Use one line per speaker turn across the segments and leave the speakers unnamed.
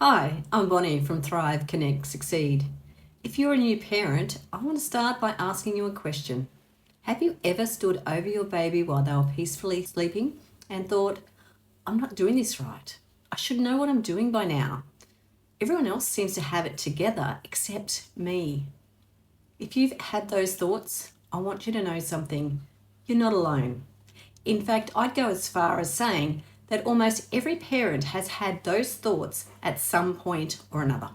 Hi, I'm Bonnie from Thrive, Connect, Succeed. If you're a new parent, I want to start by asking you a question. Have you ever stood over your baby while they were peacefully sleeping and thought, I'm not doing this right. I should know what I'm doing by now. Everyone else seems to have it together except me. If you've had those thoughts, I want you to know something. You're not alone. In fact, I'd go as far as saying that almost every parent has had those thoughts at some point or another.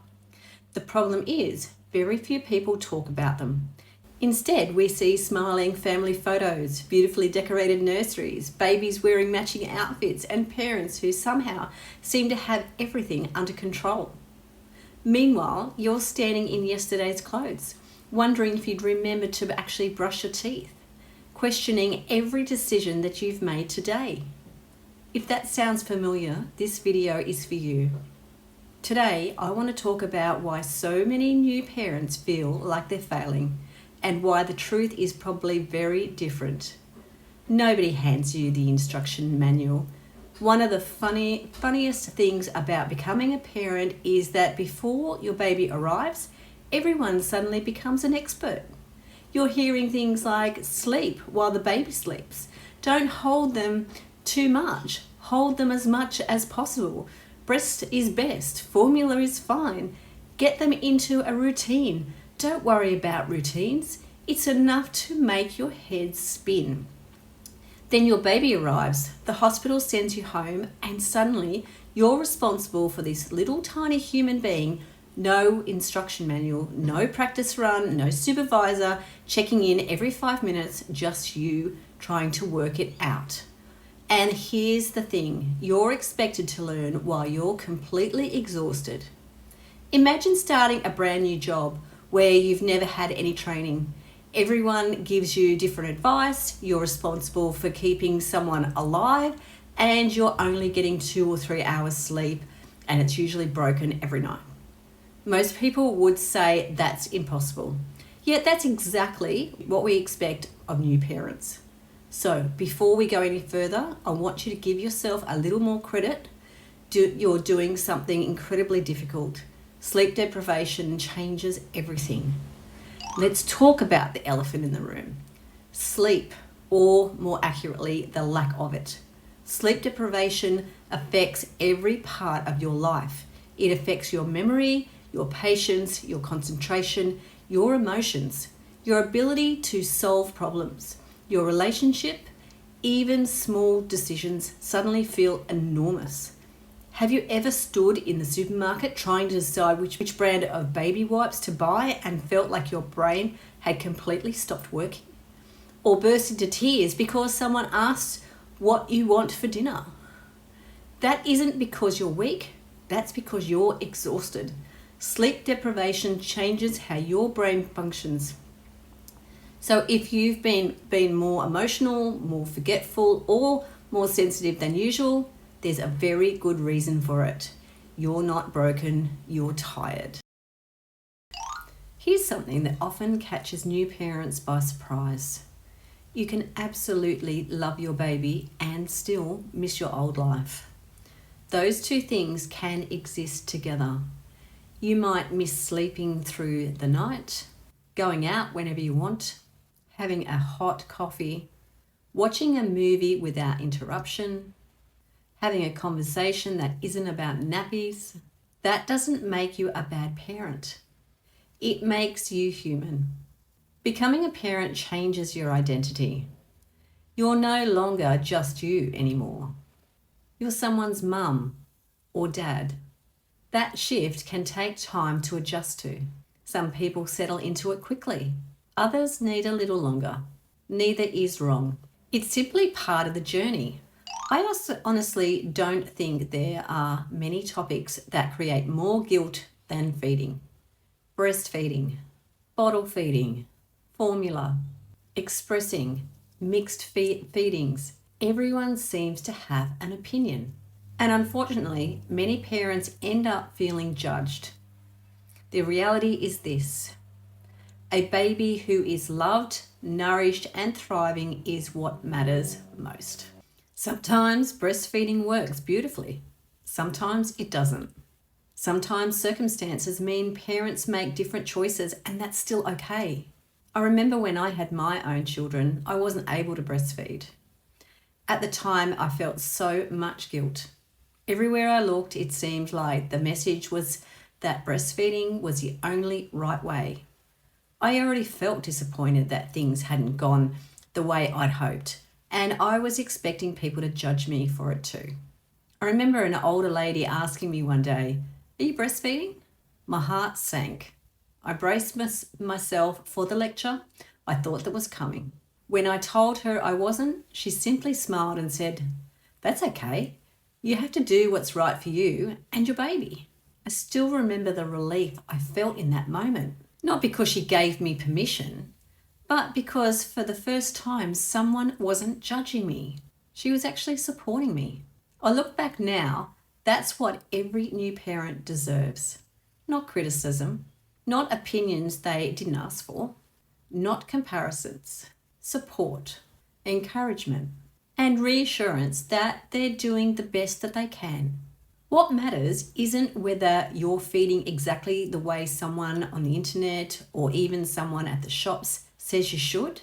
The problem is, very few people talk about them. Instead, we see smiling family photos, beautifully decorated nurseries, babies wearing matching outfits, and parents who somehow seem to have everything under control. Meanwhile, you're standing in yesterday's clothes, wondering if you'd remember to actually brush your teeth, questioning every decision that you've made today. If that sounds familiar, this video is for you. Today, I want to talk about why so many new parents feel like they're failing and why the truth is probably very different. Nobody hands you the instruction manual. One of the funniest things about becoming a parent is that before your baby arrives, everyone suddenly becomes an expert. You're hearing things like sleep while the baby sleeps. Don't hold them too much. Hold them as much as possible. Breast is best. Formula is fine. Get them into a routine. Don't worry about routines. It's enough to make your head spin. Then your baby arrives. The hospital sends you home and suddenly you're responsible for this little tiny human being. No instruction manual, no practice run, no supervisor checking in every 5 minutes, just you trying to work it out. And here's the thing, you're expected to learn while you're completely exhausted. Imagine starting a brand new job where you've never had any training. Everyone gives you different advice, you're responsible for keeping someone alive, and you're only getting 2 or 3 hours sleep, and it's usually broken every night. Most people would say that's impossible. Yet that's exactly what we expect of new parents. So before we go any further, I want you to give yourself a little more credit. You're doing something incredibly difficult. Sleep deprivation changes everything. Let's talk about the elephant in the room. Sleep, or more accurately, the lack of it. Sleep deprivation affects every part of your life. It affects your memory, your patience, your concentration, your emotions, your ability to solve problems, your relationship. Even small decisions suddenly feel enormous. Have you ever stood in the supermarket trying to decide which brand of baby wipes to buy and felt like your brain had completely stopped working? Or burst into tears because someone asked what you want for dinner? That isn't because you're weak, that's because you're exhausted. Sleep deprivation changes how your brain functions. So if you've been more emotional, more forgetful, or more sensitive than usual, there's a very good reason for it. You're not broken, you're tired. Here's something that often catches new parents by surprise. You can absolutely love your baby and still miss your old life. Those two things can exist together. You might miss sleeping through the night, going out whenever you want, having a hot coffee, watching a movie without interruption, having a conversation that isn't about nappies. That doesn't make you a bad parent. It makes you human. Becoming a parent changes your identity. You're no longer just you anymore. You're someone's mum or dad. That shift can take time to adjust to. Some people settle into it quickly. Others need a little longer. Neither is wrong. It's simply part of the journey. I also honestly don't think there are many topics that create more guilt than feeding. Breastfeeding, bottle feeding, formula, expressing, mixed feedings. Everyone seems to have an opinion. And unfortunately, many parents end up feeling judged. The reality is this: a baby who is loved, nourished, and thriving is what matters most. Sometimes breastfeeding works beautifully. Sometimes it doesn't. Sometimes circumstances mean parents make different choices, and that's still okay. I remember when I had my own children, I wasn't able to breastfeed. At the time, I felt so much guilt. Everywhere I looked, it seemed like the message was that breastfeeding was the only right way. I already felt disappointed that things hadn't gone the way I'd hoped, and I was expecting people to judge me for it too. I remember an older lady asking me one day, "Are you breastfeeding?" My heart sank. I braced myself for the lecture I thought that was coming. When I told her I wasn't, she simply smiled and said, "That's okay. You have to do what's right for you and your baby." I still remember the relief I felt in that moment. Not because she gave me permission, but because for the first time someone wasn't judging me. She was actually supporting me. I look back now, that's what every new parent deserves. Not criticism, not opinions they didn't ask for, not comparisons, support, encouragement, and reassurance that they're doing the best that they can. What matters isn't whether you're feeding exactly the way someone on the internet or even someone at the shops says you should.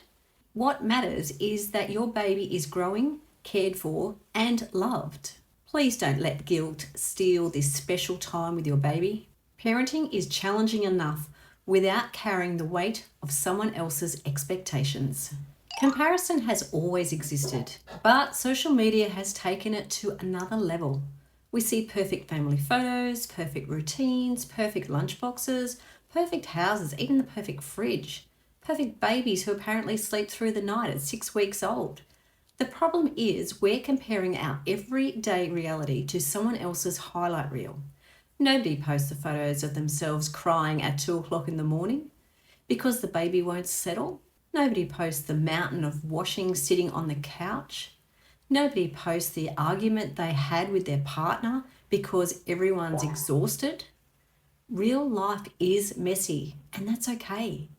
What matters is that your baby is growing, cared for, and loved. Please don't let guilt steal this special time with your baby. Parenting is challenging enough without carrying the weight of someone else's expectations. Comparison has always existed, but social media has taken it to another level. We see perfect family photos, perfect routines, perfect lunchboxes, perfect houses, even the perfect fridge, perfect babies who apparently sleep through the night at 6 weeks old. The problem is we're comparing our everyday reality to someone else's highlight reel. Nobody posts the photos of themselves crying at 2 o'clock in the morning because the baby won't settle. Nobody posts the mountain of washing sitting on the couch. Nobody posts the argument they had with their partner because everyone's exhausted. Real life is messy, and that's okay.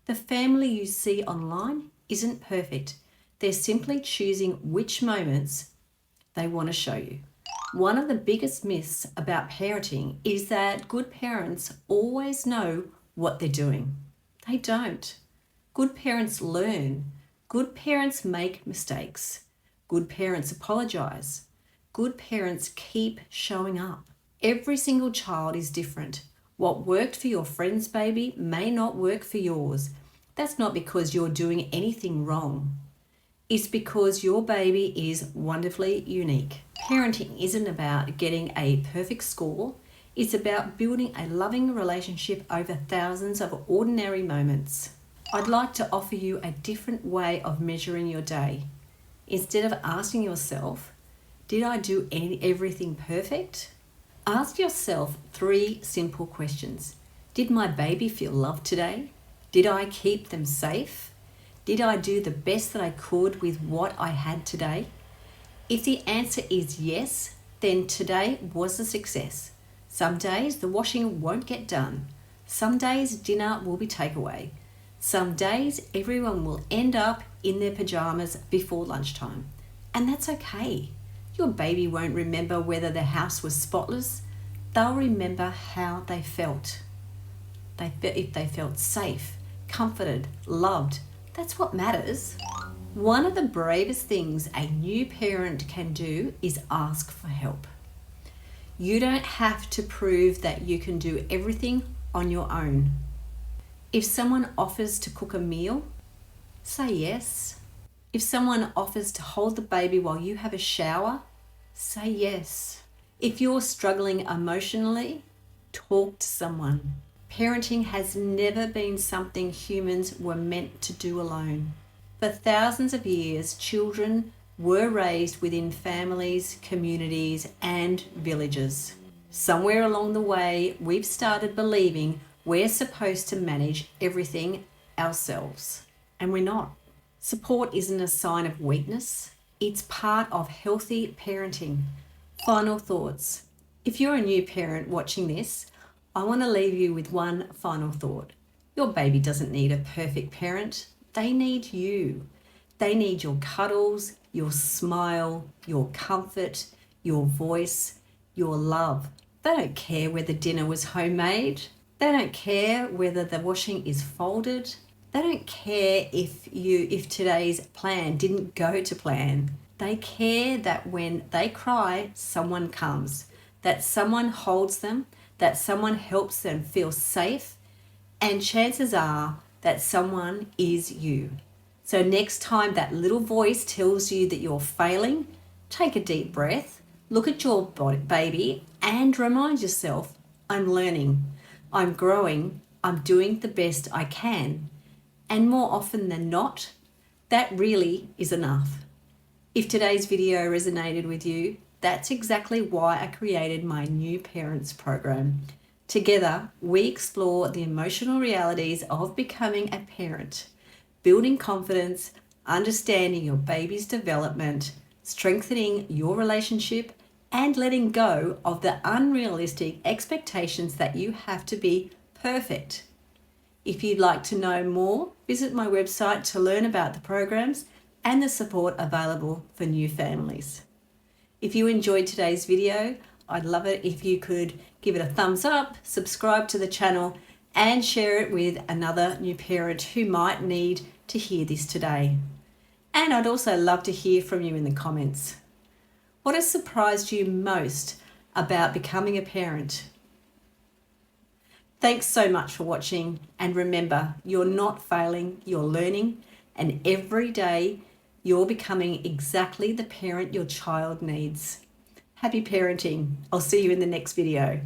The family you see online isn't perfect. They're simply choosing which moments they want to show you. One of the biggest myths about parenting is that good parents always know what they're doing. They don't. Good parents learn. Good parents make mistakes. Good parents apologize. Good parents keep showing up. Every single child is different. What worked for your friend's baby may not work for yours. That's not because you're doing anything wrong. It's because your baby is wonderfully unique. Parenting isn't about getting a perfect score. It's about building a loving relationship over thousands of ordinary moments. I'd like to offer you a different way of measuring your day. Instead of asking yourself, did I do everything perfect? Ask yourself 3 simple questions. Did my baby feel loved today? Did I keep them safe? Did I do the best that I could with what I had today? If the answer is yes, then today was a success. Some days the washing won't get done. Some days dinner will be takeaway. Some days everyone will end up in their pajamas before lunchtime. And that's okay. Your baby won't remember whether the house was spotless. They'll remember how they felt. If they felt safe, comforted, loved. That's what matters. One of the bravest things a new parent can do is ask for help. You don't have to prove that you can do everything on your own. If someone offers to cook a meal, say yes. If someone offers to hold the baby while you have a shower, say yes. If you're struggling emotionally, talk to someone. Parenting has never been something humans were meant to do alone. For thousands of years, children were raised within families, communities, and villages. Somewhere along the way, we've started believing we're supposed to manage everything ourselves, and we're not. Support isn't a sign of weakness. It's part of healthy parenting. Final thoughts. If you're a new parent watching this, I want to leave you with one final thought. Your baby doesn't need a perfect parent. They need you. They need your cuddles, your smile, your comfort, your voice, your love. They don't care whether dinner was homemade. They don't care whether the washing is folded. They don't care if today's plan didn't go to plan. They care that when they cry, someone comes, that someone holds them, that someone helps them feel safe, and chances are that someone is you. So next time that little voice tells you that you're failing, take a deep breath, look at your baby and remind yourself, I'm learning, I'm growing, I'm doing the best I can. And more often than not, that really is enough. If today's video resonated with you, that's exactly why I created my New Parents program. Together, we explore the emotional realities of becoming a parent, building confidence, understanding your baby's development, strengthening your relationship, and letting go of the unrealistic expectations that you have to be perfect. If you'd like to know more, visit my website to learn about the programs and the support available for new families. If you enjoyed today's video, I'd love it if you could give it a thumbs up, subscribe to the channel, and share it with another new parent who might need to hear this today. And I'd also love to hear from you in the comments. What has surprised you most about becoming a parent? Thanks so much for watching, and remember, you're not failing, you're learning, and every day you're becoming exactly the parent your child needs. Happy parenting. I'll see you in the next video.